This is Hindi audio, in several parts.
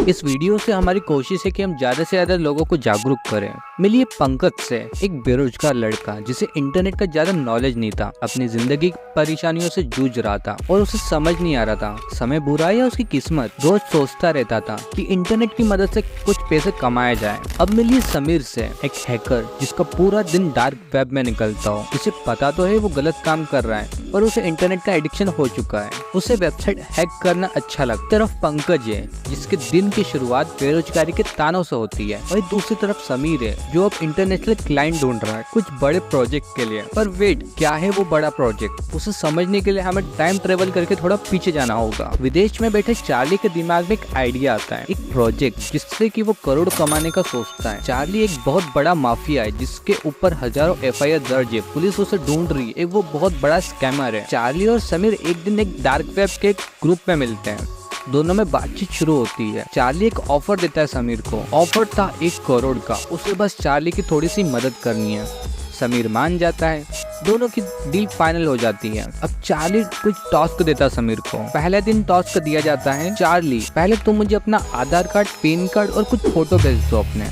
इस वीडियो से हमारी कोशिश है कि हम ज्यादा से ज्यादा लोगों को जागरूक करें। मिलिए पंकज से, एक बेरोजगार लड़का जिसे इंटरनेट का ज्यादा नॉलेज नहीं था, अपनी जिंदगी की परेशानियों से जूझ रहा था और उसे समझ नहीं आ रहा था समय बुरा या उसकी किस्मत। रोज सोचता रहता था कि इंटरनेट की मदद से कुछ पैसे कमाया जाए। अब मिलिए समीर से, एक हैकर जिसका पूरा दिन डार्क वेब में निकलता हो। उसे पता तो है वो गलत काम कर रहा है, पर उसे इंटरनेट का एडिक्शन हो चुका है। उसे वेबसाइट हैक करना अच्छा लगता है। तरफ पंकज है जिसके दिन की शुरुआत बेरोजगारी के तानों से होती है, वही दूसरी तरफ समीर है जो अब इंटरनेशनल क्लाइंट ढूंढ रहा है कुछ बड़े प्रोजेक्ट के लिए। पर वेट, क्या है वो बड़ा प्रोजेक्ट? उसे समझने के लिए हमें टाइम ट्रेवल करके थोड़ा पीछे जाना होगा। विदेश में बैठे चार्ली के दिमाग में एक आइडिया आता है, एक प्रोजेक्ट जिससे कि वो करोड़ कमाने का सोचता है। चार्ली एक बहुत बड़ा माफिया है जिसके ऊपर हजारों FIR दर्ज है, पुलिस उसे ढूंढ रही है। वो बहुत बड़ा स्कैमर है। चार्ली और समीर एक दिन एक डार्क वेब के ग्रुप में मिलते हैं। दोनों में बातचीत शुरू होती है। चार्ली एक ऑफर देता है समीर को। ऑफर था 1 करोड़ का। उसे बस चार्ली की थोड़ी सी मदद करनी है। समीर मान जाता है, दोनों की डील फाइनल हो जाती है। अब चार्ली कुछ टास्क देता है समीर को। पहले दिन टास्क दिया जाता है, चार्ली पहले तुम मुझे अपना आधार कार्ड, पैन कार्ड और कुछ फोटो भेज दो अपने।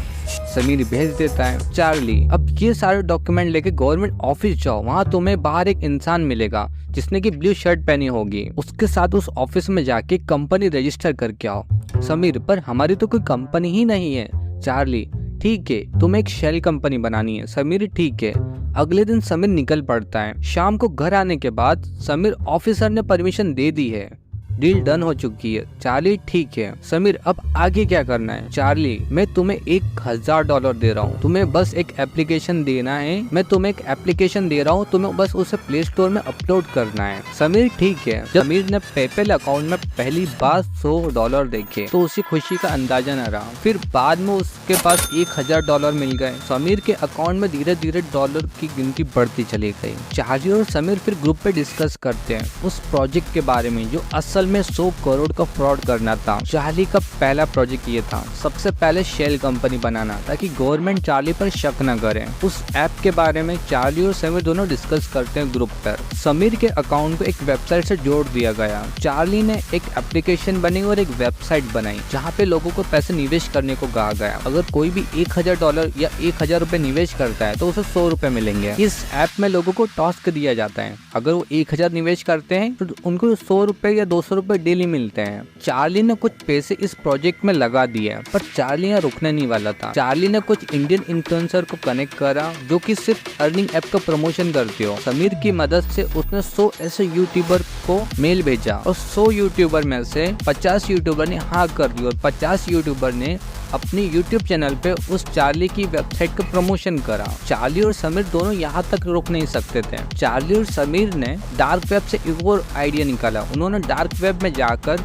समीर भेज देता है। चार्ली, अब ये सारे डॉक्यूमेंट लेके गवर्नमेंट ऑफिस जाओ, वहाँ तुम्हें बाहर एक इंसान मिलेगा जिसने की ब्लू शर्ट पहनी होगी। उसके साथ उस ऑफिस में जाके कंपनी रजिस्टर करके आओ। समीर, पर हमारी तो कोई कंपनी ही नहीं है। चार्ली, ठीक है, तुम्हें एक शेल कंपनी बनानी है। समीर, ठीक है। अगले दिन समीर निकल पड़ता है। शाम को घर आने के बाद समीर, ऑफिसर ने परमिशन दे दी है, डील डन हो चुकी है। चार्ली, ठीक है। समीर, अब आगे क्या करना है? चार्ली, मैं तुम्हें $1000 दे रहा हूँ, तुम्हें बस एक एप्लीकेशन देना है। मैं तुम्हें एक एप्लीकेशन दे रहा हूँ, तुम्हें बस उसे प्ले स्टोर में अपलोड करना है। समीर, ठीक है। जब समीर ने पेपैल अकाउंट में पहली बार $100 देखे तो उसी खुशी का अंदाजा न रहा। फिर बाद में उसके पास $1000 मिल गए। समीर के अकाउंट में धीरे धीरे डॉलर की गिनती बढ़ती चली गई। चार्ली और समीर फिर ग्रुप पे डिस्कस करते हैं उस प्रोजेक्ट के बारे में जो असल में 100 करोड़ का फ्रॉड करना था। चार्ली का पहला प्रोजेक्ट ये था, सबसे पहले शेल कंपनी बनाना ताकि गवर्नमेंट चार्ली पर शक न करे। उस ऐप के बारे में चार्ली और समीर दोनों डिस्कस करते हैं ग्रुप पर। समीर के अकाउंट को एक वेबसाइट से जोड़ दिया गया। चार्ली ने एक एप्लीकेशन बनी और एक वेबसाइट बनाई जहाँ पे लोगों को पैसे निवेश करने को कहा गया। अगर कोई भी $1000 या $1000 निवेश करता है तो उसे $100 मिलेंगे। इस ऐप में लोगों को टास्क दिया जाता है। अगर वो 1000 निवेश करते हैं तो उनको $100 या $200 डेली मिलते हैं। चार्ली ने कुछ पैसे इस प्रोजेक्ट में लगा दिए, पर चार्ली यहाँ रुकने नहीं वाला था। चार्ली ने कुछ इंडियन इन्फ्लुएंसर को कनेक्ट करा जो कि सिर्फ अर्निंग ऐप का प्रमोशन करते हो। समीर की मदद से उसने 100 ऐसे यूट्यूबर को मेल भेजा और 100 यूट्यूबर में से 50 यूट्यूबर ने हाँ कर दी और 50 यूट्यूबर ने अपनी यूट्यूब चैनल पे उस चार्ली की वेबसाइट का प्रमोशन करा। चार्ली और समीर दोनों यहाँ तक रुक नहीं सकते थे। चार्ली और समीर ने डार्क वेब से एक और आइडिया निकाला। उन्होंने डार्क वेब में जाकर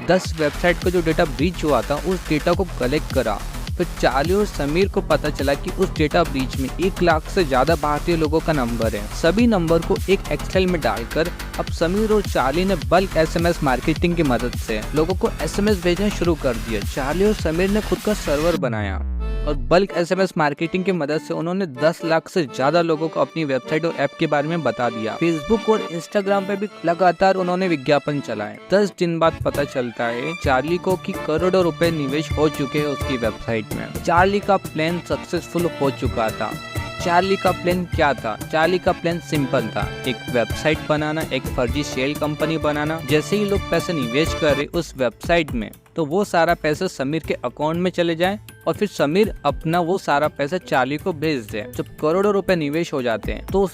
10 वेबसाइट का जो डेटा ब्रीच हुआ था उस डेटा को कलेक्ट करा। तो चार्ली और समीर को पता चला कि उस डेटा ब्रीच में 1 लाख से ज्यादा भारतीय लोगों का नंबर है। सभी नंबर को एक एक्सेल में डालकर अब समीर और चार्ली ने बल्क SMS मार्केटिंग की मदद से लोगों को SMS भेजना शुरू कर दिया। चार्ली और समीर ने खुद का सर्वर बनाया और बल्क SMS मार्केटिंग की मदद से उन्होंने 10 लाख से ज्यादा लोगों को अपनी वेबसाइट और ऐप के बारे में बता दिया। फेसबुक और इंस्टाग्राम पे भी लगातार उन्होंने विज्ञापन चलाए। 10 दिन बाद पता चलता है चार्ली को कि करोड़ों रुपए निवेश हो चुके हैं उसकी वेबसाइट में। चार्ली का प्लान सक्सेसफुल हो चुका था। चार्ली का प्लान क्या था? चार्ली का प्लान सिंपल था, एक वेबसाइट बनाना, एक फर्जी शेल कंपनी बनाना। जैसे ही लोग पैसे निवेश कर रहे उस वेबसाइट में तो वो सारा पैसा समीर के अकाउंट में चले जाए और फिर समीर अपना वो सारा पैसा चार्ली को भेज दे। जब करोड़ों रुपए निवेश हो जाते हैं तो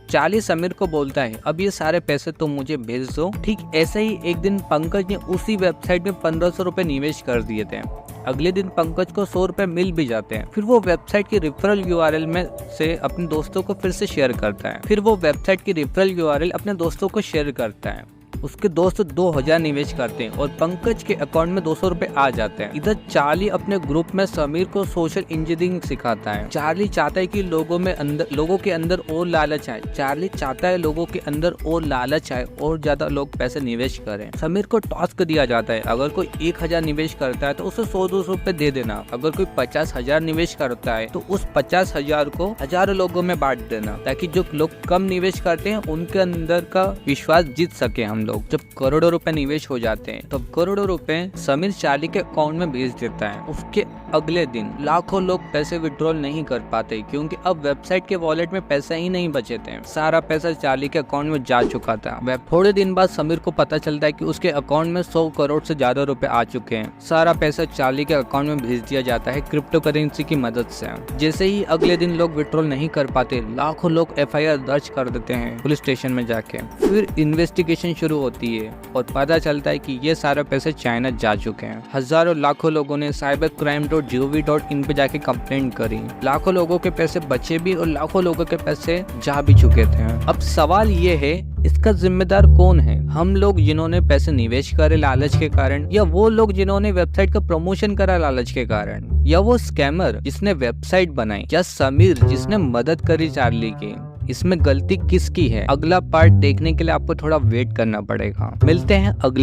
चार्ली समीर को बोलता है, अब ये सारे पैसे तुम मुझे भेज दो। ठीक ऐसे ही एक दिन पंकज ने उसी वेबसाइट में $1500 निवेश कर दिए थे। अगले दिन पंकज को $100 मिल भी जाते हैं। फिर वो वेबसाइट की रेफरल URL में से अपने दोस्तों को फिर से शेयर करता है। फिर वो वेबसाइट की रेफरल URL अपने दोस्तों को शेयर करता है। उसके दोस्त 2000 निवेश करते हैं और पंकज के अकाउंट में $200 आ जाते हैं। इधर चार्ली अपने ग्रुप में समीर को सोशल इंजीनियरिंग सिखाता है। चार्ली चाहता है कि लोगों के अंदर और लालच आए। चार्ली चाहता है लोगों के अंदर और लालच आए और ज्यादा लोग पैसे निवेश करें। समीर को टास्क दिया जाता है, अगर कोई 1000 निवेश करता है तो उसे $100-200 दे देना। अगर कोई 50,000 निवेश करता है तो उस 50,000 को हजारों लोगों में बांट देना ताकि जो लोग कम निवेश करते हैं उनके अंदर का विश्वास जीत सके हम लोग। लोग। जब करोड़ों रुपए निवेश हो जाते हैं तब करोड़ों रुपए समीर चार्ली के अकाउंट में भेज देता है। उसके अगले दिन लाखों लोग पैसे विड्रॉल नहीं कर पाते क्योंकि अब वेबसाइट के वॉलेट में पैसे ही नहीं बचे थे। सारा पैसा चार्ली के अकाउंट में जा चुका था। वह थोड़े दिन बाद समीर को पता चलता है कि उसके अकाउंट में 100 करोड़ से ज्यादा रुपए आ चुके हैं। सारा पैसा चार्ली के अकाउंट में भेज दिया जाता है क्रिप्टो करेंसी की मदद से। जैसे ही अगले दिन लोग विड्रॉल नहीं कर पाते, लाखों लोग FIR दर्ज कर देते हैं पुलिस स्टेशन में जाके। फिर इन्वेस्टिगेशन शुरू होती है और पता चलता है कि ये सारे पैसे चाइना जा चुके हैं। हजारों लाखों लोगों ने cybercrime.gov.in पे जाके कंप्लेंट करी। लाखों लोगों के पैसे बचे भी और लाखों लोगों के पैसे जा भी चुके थे। अब सवाल ये है, इसका जिम्मेदार कौन है? हम लोग जिन्होंने पैसे निवेश करे लालच के कारण, या वो लोग जिन्होंने वेबसाइट का प्रमोशन करा लालच के कारण, या वो स्कैमर जिसने वेबसाइट बनाई, या समीर जिसने मदद करी चार्ली की? इसमें गलती किसकी है? अगला पार्ट देखने के लिए आपको थोड़ा वेट करना पड़ेगा। मिलते हैं अगले